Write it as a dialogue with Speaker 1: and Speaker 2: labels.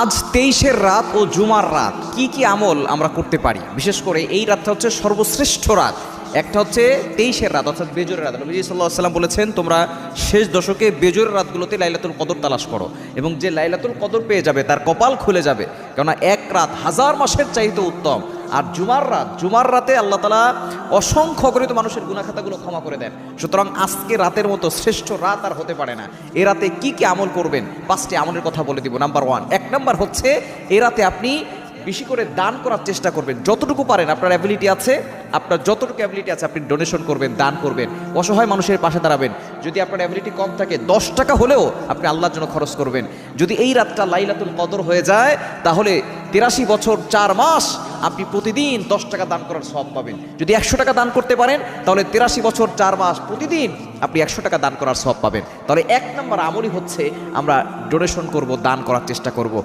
Speaker 1: আজ 23-এর রাত ও জুমার রাত কি কি আমল আমরা করতে পারি। বিশেষ করে এই রাতটা হচ্ছে সর্বশ্রেষ্ঠ রাত। একটা হচ্ছে 23-এর রাত অর্থাৎ বেজরের রাত। নবী সাল্লাল্লাহু আলাইহি ওয়াসাল্লাম বলেছেন, তোমরা শেষ দশকে বেজরের রাতগুলোতে লাইলাতুল কদর তালাশ করো, এবং যে লাইলাতুল কদর পেয়ে যাবে তার কপাল খুলে যাবে, কেননা এক রাত হাজার মাসের চাইতে উত্তম। আর জুমার রাতে আল্লাহ তাআলা অসংখ্য অগণিত মানুষের গুনাহ খাতাগুলো ক্ষমা করে দেন। সুতরাং আজকে রাতের মতো শ্রেষ্ঠ রাত আর হতে পারে না। এ রাতে কি কি আমল করবেন, 5টি আমলের কথা বলে দিব। নাম্বার 1, 1 নাম্বার হচ্ছে এ রাতে আপনি বেশি করে দান করার চেষ্টা করবেন। যতটুকু পারেন, আপনার অ্যাবিলিটি আছে, আপনার যতটুকু অ্যাবিলিটি আছে আপনি ডোনেশন করবেন, দান করবেন, অসহায় মানুষের পাশে দাঁড়াবেন। যদি আপনার অ্যাবিলিটি কম থাকে 10 টাকা হলেও আপনি আল্লাহর জন্য খরচ করবেন। যদি এই রাতটা লাইলাতুল কদর হয়ে যায় তাহলে 83 বছর 4 মাস আপনি প্রতিদিন 10 টাকা দান করার সওয়াব পাবেন। যদি 100 টাকা দান করতে পারেন তাহলে 83 বছর 4 মাস প্রতিদিন আপনি 100 টাকা দান করার সওয়াব পাবেন। তাহলে 1 নম্বর আমলই হচ্ছে আমরা ডোনেশন করব, দান করার চেষ্টা করব।